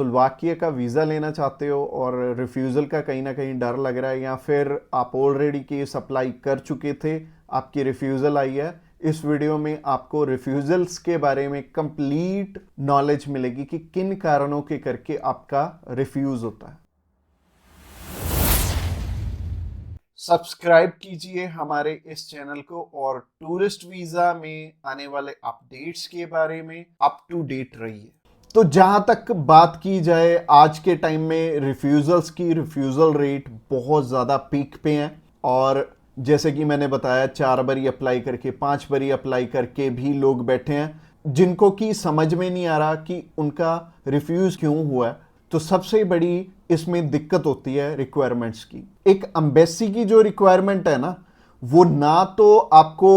Slovakia का visa लेना चाहते हो और रिफ्यूज़ल का कहीं ना कहीं डर लग रहा है, या फिर आप ऑलरेडी केस अप्लाई कर चुके थे, आपकी रिफ्यूज़ल आई है, इस वीडियो में आपको रिफ्यूज़ल्स के बारे में कंप्लीट नॉलेज मिलेगी कि किन कारणों के करके आपका रिफ्यूज़ होता है। सब्सक्राइब कीजिए हमारे इस चैनल को और टूरिस्ट वीज़ा में आने वाले अपडेट्स के बारे में अप टू डेट रहिए। तो जहां तक बात की जाए आज के टाइम में रिफ्यूज़ल्स की, रिफ्यूज़ल रेट बहुत ज़्यादा पीक पे हैं और जैसे कि मैंने बताया 4 बारी अप्लाई करके 5 बारी अप्लाई करके भी लोग बैठे हैं जिनको कि समझ में नहीं आ रहा कि उनका रिफ्यूज़ क्यों हुआ है। तो सबसे बड़ी इसमें दिक्कत होती है रिक्वायरमेंट्स की। एक एम्बेसी की जो रिक्वायरमेंट है ना, वो ना तो आपको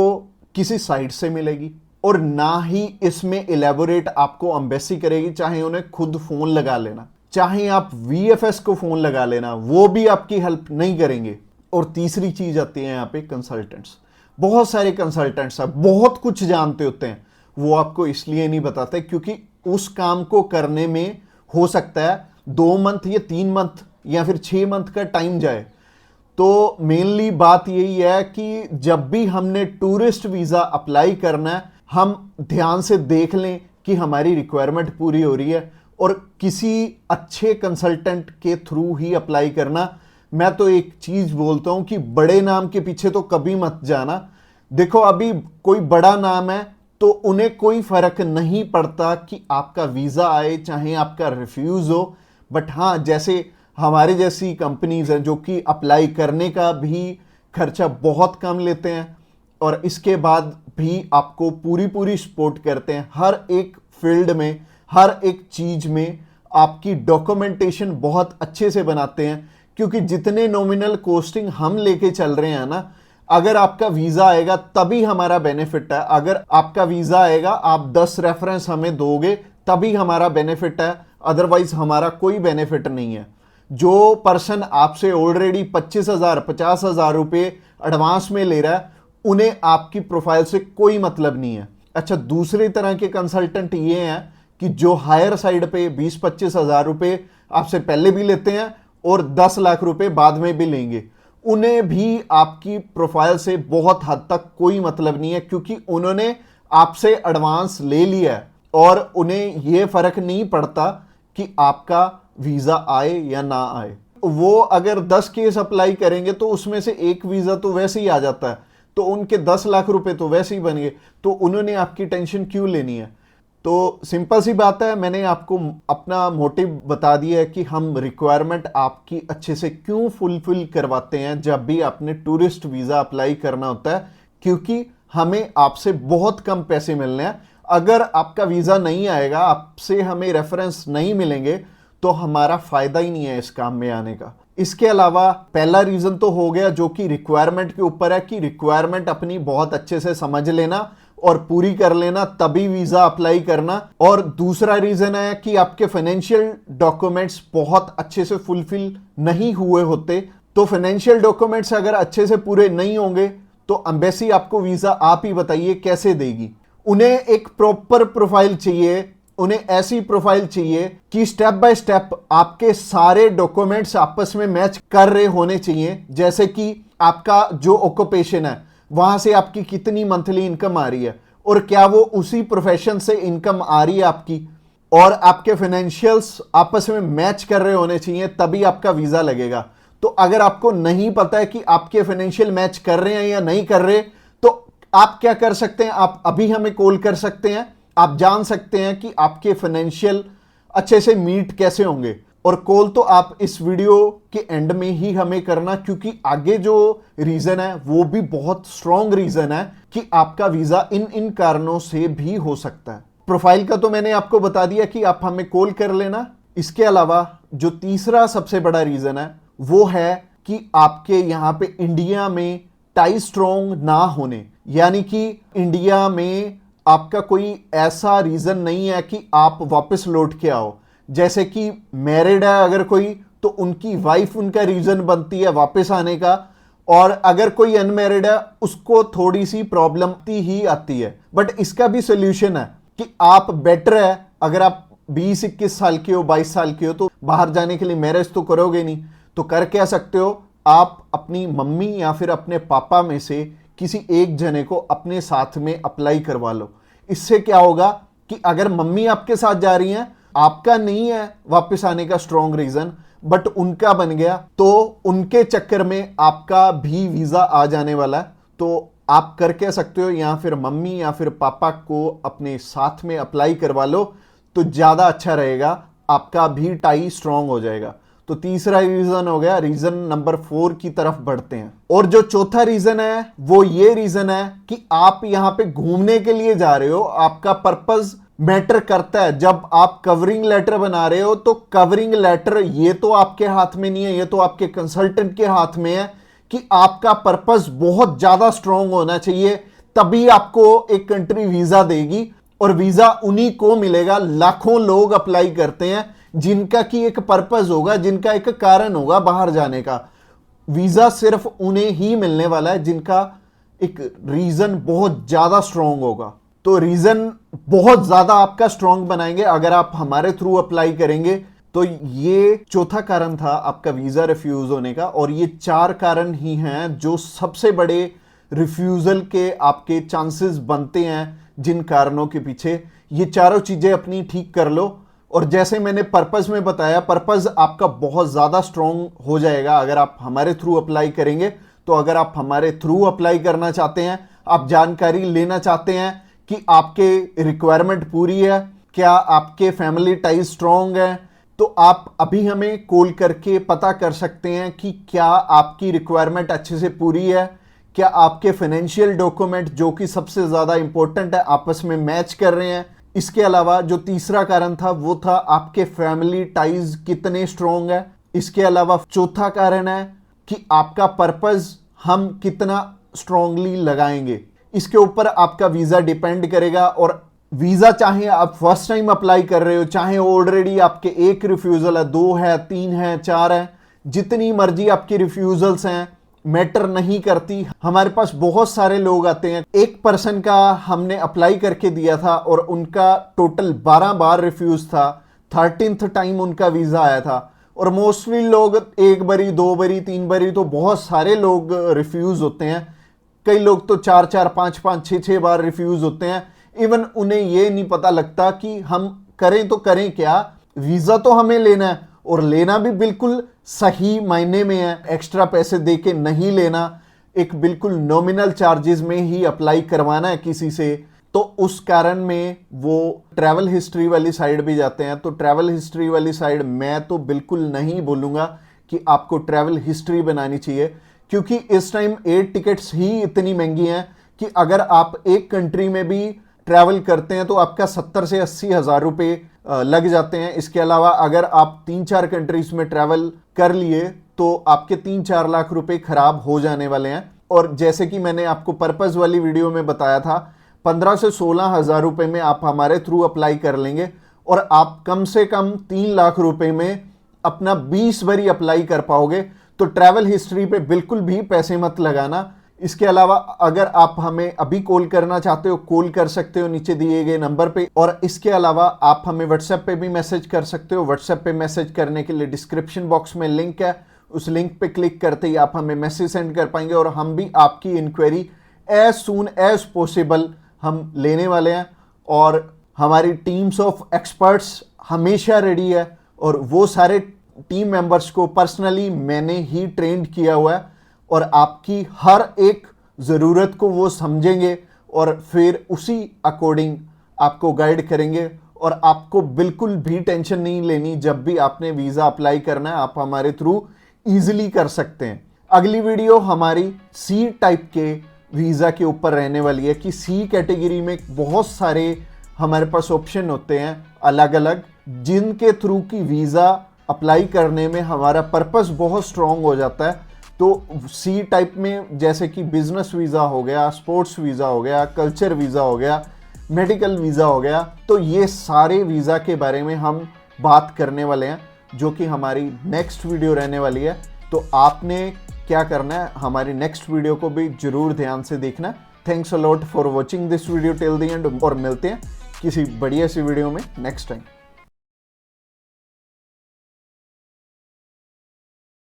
किसी साइट से मिलेगी और ना ही इसमें इलेबोरेट आपको एम्बेसी करेगी, चाहे उन्हें खुद फोन लगा लेना, चाहे आप वीएफएस को फोन लगा लेना, वो भी आपकी हेल्प नहीं करेंगे। और तीसरी चीज आती है यहाँ पे कंसल्टेंट्स। बहुत सारे कंसल्टेंट्स आप बहुत कुछ जानते होते हैं, वो आपको इसलिए नहीं बताते क्योंकि उस काम को करने में हो सकता है 2 मंथ या 3 मंथ या फिर 6 मंथ का टाइम जाए। तो मेनली बात यही है कि जब भी हमने टूरिस्ट वीज़ा अप्लाई करना है, हम ध्यान से देख लें कि हमारी रिक्वायरमेंट पूरी हो रही है और किसी अच्छे कंसल्टेंट के थ्रू ही अप्लाई करना। मैं तो एक चीज़ बोलता हूं कि बड़े नाम के पीछे तो कभी मत जाना। देखो अभी कोई बड़ा नाम है तो उन्हें कोई फर्क नहीं पड़ता कि आपका वीज़ा आए चाहे आपका रिफ्यूज़ हो, बट हाँ जैसे हमारे जैसी कंपनीज हैं जो कि अप्लाई करने का भी खर्चा बहुत कम लेते हैं और इसके बाद भी आपको पूरी सपोर्ट करते हैं हर एक फील्ड में, हर एक चीज में आपकी डॉक्यूमेंटेशन बहुत अच्छे से बनाते हैं। क्योंकि जितने नॉमिनल कॉस्टिंग हम लेके चल रहे हैं ना, अगर आपका वीजा आएगा तभी हमारा बेनिफिट है। अगर आपका वीजा आएगा, आप 10 रेफरेंस हमें दोगे तभी हमारा बेनिफिट है, अदरवाइज हमारा कोई बेनिफिट नहीं है। जो पर्सन आपसे ऑलरेडी 25,000 50,000 रुपए एडवांस में ले रहा है, उन्हें आपकी प्रोफाइल से कोई मतलब नहीं है। अच्छा, दूसरी तरह के कंसल्टेंट ये हैं कि जो हायर साइड पे 20-25 हजार रुपए आपसे पहले भी लेते हैं और 10 लाख रुपए बाद में भी लेंगे। उन्हें भी आपकी प्रोफाइल से बहुत हद तक कोई मतलब नहीं है क्योंकि उन्होंने आपसे एडवांस ले लिया है और उन्हें यह फर्क नहीं पड़ता कि आपका वीजा आए या ना आए। वो अगर 10 केस अप्लाई करेंगे तो उसमें से एक वीजा तो वैसे ही आ जाता है, तो उनके 10 लाख रुपए तो वैसे ही बन गए, तो उन्होंने आपकी टेंशन क्यों लेनी है। तो सिंपल सी बात है, मैंने आपको अपना मोटिव बता दिया है कि हम रिक्वायरमेंट आपकी अच्छे से क्यों फुलफिल करवाते हैं जब भी आपने टूरिस्ट वीज़ा अप्लाई करना होता है, क्योंकि हमें आपसे बहुत कम पैसे मिलने हैं। अगर आपका वीज़ा नहीं आएगा, आपसे हमें रेफरेंस नहीं मिलेंगे, तो हमारा फायदा ही नहीं है इस काम में आने का। इसके अलावा पहला रीजन तो हो गया जो कि रिक्वायरमेंट के ऊपर है कि रिक्वायरमेंट अपनी बहुत अच्छे से समझ लेना और पूरी कर लेना, तभी वीजा अप्लाई करना। और दूसरा रीजन है कि आपके फाइनेंशियल डॉक्यूमेंट्स बहुत अच्छे से फुलफिल नहीं हुए होते। तो फाइनेंशियल डॉक्यूमेंट्स अगर अच्छे से पूरे नहीं होंगे तो एम्बेसी आपको वीजा, आप ही बताइए, कैसे देगी। उन्हें एक प्रॉपर प्रोफाइल चाहिए, उन्हें ऐसी प्रोफाइल चाहिए कि स्टेप बाय स्टेप आपके सारे डॉक्यूमेंट्स आपस में मैच कर रहे होने चाहिए। जैसे कि आपका जो ऑक्यूपेशन है, वहां से आपकी कितनी मंथली इनकम आ रही है और क्या वो उसी प्रोफेशन से इनकम आ रही है आपकी, और आपके फाइनेंशियल्स आपस में मैच कर रहे होने चाहिए, तभी आपका वीजा लगेगा। तो अगर आपको नहीं पता है कि आपके फाइनेंशियल मैच कर रहे हैं या नहीं कर रहे, तो आप क्या कर सकते हैं, आप अभी हमें कॉल कर सकते हैं। आप जान सकते हैं कि आपके फाइनेंशियल अच्छे से मीट कैसे होंगे। और कॉल तो आप इस वीडियो के एंड में ही हमें करना, क्योंकि आगे जो रीजन है वो भी बहुत स्ट्रॉन्ग रीजन है कि आपका वीजा इन कारणों से भी हो सकता है। प्रोफाइल का तो मैंने आपको बता दिया कि आप हमें कॉल कर लेना। इसके अलावा जो तीसरा सबसे बड़ा रीजन है वो है कि आपके यहां पे इंडिया में टाई स्ट्रॉन्ग ना होने, यानी कि इंडिया में आपका कोई ऐसा रीजन नहीं है कि आप वापस लौट के आओ। जैसे कि मैरिड है अगर कोई, तो उनकी वाइफ उनका रीजन बनती है वापस आने का, और अगर कोई अनमैरिड है उसको थोड़ी सी प्रॉब्लम ही आती है। बट इसका भी सोल्यूशन है कि आप बेटर है, अगर आप 20-21 साल के हो, 22 साल के हो, तो बाहर जाने के लिए मैरिज तो करोगे नहीं। तो कर क्या सकते हो, आप अपनी मम्मी या फिर अपने पापा में से किसी एक जने को अपने साथ में अप्लाई करवा लो। इससे क्या होगा कि अगर मम्मी आपके साथ जा रही हैं, आपका नहीं है वापस आने का स्ट्रॉन्ग रीजन, बट उनका बन गया, तो उनके चक्कर में आपका भी वीजा आ जाने वाला है। तो आप कर क्या सकते हो, या फिर मम्मी या फिर पापा को अपने साथ में अप्लाई करवा लो, तो ज्यादा अच्छा रहेगा, आपका भी टाई स्ट्रॉन्ग हो जाएगा। तो तीसरा रीजन हो गया। रीजन नंबर 4 की तरफ बढ़ते हैं। और जो चौथा रीजन है वो ये रीजन है कि आप यहां पे घूमने के लिए जा रहे हो, आपका पर्पस मैटर करता है। जब आप कवरिंग लेटर बना रहे हो तो कवरिंग लेटर ये तो आपके हाथ में नहीं है, ये तो आपके कंसल्टेंट के हाथ में है कि आपका पर्पस बहुत ज्यादा स्ट्रांग होना चाहिए, तभी आपको एक कंट्री वीजा देगी। और वीजा उन्हीं को मिलेगा, लाखों लोग अप्लाई करते हैं जिनका की एक पर्पस होगा, जिनका एक कारण होगा बाहर जाने का। वीजा सिर्फ उन्हें ही मिलने वाला है जिनका एक रीजन बहुत ज्यादा स्ट्रांग होगा। तो रीजन बहुत ज्यादा आपका स्ट्रांग बनाएंगे अगर आप हमारे थ्रू अप्लाई करेंगे। तो ये चौथा कारण था आपका वीजा रिफ्यूज होने का। और ये 4 कारण ही हैं जो सबसे बड़े रिफ्यूजल के आपके चांसेस बनते हैं। जिन कारणों के पीछे ये चारों चीजें अपनी ठीक कर लो, और जैसे मैंने पर्पस में बताया, पर्पस आपका बहुत ज्यादा स्ट्रांग हो जाएगा अगर आप हमारे थ्रू अप्लाई करेंगे। तो अगर आप हमारे थ्रू अप्लाई करना चाहते हैं, आप जानकारी लेना चाहते हैं कि आपके रिक्वायरमेंट पूरी है, क्या आपके फैमिली टाइज स्ट्रांग है, तो आप अभी हमें कॉल करके पता कर सकते हैं कि क्या आपकी रिक्वायरमेंट अच्छे से पूरी है, क्या आपके फाइनेंशियल डॉक्यूमेंट जो कि सबसे ज्यादा इंपॉर्टेंट है आपस में मैच कर रहे हैं। इसके अलावा जो तीसरा कारण था वो था आपके फैमिली टाइज कितने स्ट्रांग है। इसके अलावा चौथा कारण है कि आपका पर्पस हम कितना स्ट्रांगली लगाएंगे, इसके ऊपर आपका वीजा डिपेंड करेगा। और वीजा चाहे आप फर्स्ट टाइम अप्लाई कर रहे हो, चाहे ऑलरेडी आपके 1 रिफ्यूजल है, 2 है, 3 है, 4 है, जितनी मर्जी आपकी रिफ्यूजल्स हैं, मैटर नहीं करती। हमारे पास बहुत सारे लोग आते हैं, एक पर्सन का हमने अप्लाई करके दिया था और उनका टोटल 12 बार रिफ्यूज था, 13th टाइम उनका वीजा आया था। और मोस्टली लोग 1 बारी, 2 बारी, 3 बारी, तो बहुत सारे लोग रिफ्यूज होते हैं। कई लोग तो 4-4, 5-5, 6-6 बार रिफ्यूज होते हैं। इवन उन्हें ये नहीं पता लगता कि हम करें तो करें क्या, वीजा तो हमें लेना है, और लेना भी बिल्कुल सही मायने में है, एक्स्ट्रा पैसे देके नहीं लेना, एक बिल्कुल नॉमिनल चार्जेस में ही अप्लाई करवाना है किसी से। तो उस कारण में वो ट्रैवल हिस्ट्री वाली साइड भी जाते हैं। तो ट्रैवल हिस्ट्री वाली साइड मैं तो बिल्कुल नहीं बोलूंगा कि आपको ट्रैवल हिस्ट्री बनानी चाहिए, क्योंकि इस टाइम एयर टिकट्स ही इतनी महंगी हैं कि अगर आप एक कंट्री में भी ट्रैवल करते हैं तो आपका 70 से 80 हज़ार रुपये लग जाते हैं। इसके अलावा अगर आप 3-4 कंट्रीज में ट्रैवल कर लिए तो आपके 3-4 लाख रुपए खराब हो जाने वाले हैं। और जैसे कि मैंने आपको पर्पस वाली वीडियो में बताया था, 15 से 16 हज़ार रुपये में आप हमारे थ्रू अप्लाई कर लेंगे और आप कम से कम 3 लाख रुपए में अपना 20 बारी अप्लाई कर पाओगे। तो ट्रैवल हिस्ट्री पे बिल्कुल भी पैसे मत लगाना। इसके अलावा अगर आप हमें अभी कॉल करना चाहते हो, कॉल कर सकते हो नीचे दिए गए नंबर पे। और इसके अलावा आप हमें व्हाट्सएप पे भी मैसेज कर सकते हो। व्हाट्सएप पे मैसेज करने के लिए डिस्क्रिप्शन बॉक्स में लिंक है, उस लिंक पे क्लिक करते ही आप हमें मैसेज सेंड कर पाएंगे और हम भी आपकी inquiry as soon as possible हम लेने वाले हैं। और हमारी टीम्स ऑफ एक्सपर्ट्स हमेशा रेडी है और वो सारे टीम मेंबर्स को पर्सनली मैंने ही ट्रेंड किया हुआ है और आपकी हर एक ज़रूरत को वो समझेंगे और फिर उसी अकॉर्डिंग आपको गाइड करेंगे। और आपको बिल्कुल भी टेंशन नहीं लेनी, जब भी आपने वीज़ा अप्लाई करना है आप हमारे थ्रू ईजिली कर सकते हैं। अगली वीडियो हमारी सी टाइप के वीज़ा के ऊपर रहने वाली है कि सी कैटेगरी में बहुत सारे हमारे पास ऑप्शन होते हैं अलग अलग, जिनके थ्रू की वीज़ा अप्लाई करने में हमारा पर्पस बहुत स्ट्रॉन्ग हो जाता है। तो सी टाइप में जैसे कि बिजनेस वीज़ा हो गया, स्पोर्ट्स वीज़ा हो गया, कल्चर वीज़ा हो गया, मेडिकल वीज़ा हो गया, तो ये सारे वीज़ा के बारे में हम बात करने वाले हैं जो कि हमारी नेक्स्ट वीडियो रहने वाली है। तो आपने क्या करना है, हमारी नेक्स्ट वीडियो को भी जरूर ध्यान से देखना। Thanks a lot for watching this video till the end और मिलते हैं किसी बढ़िया सी वीडियो में नेक्स्ट टाइम।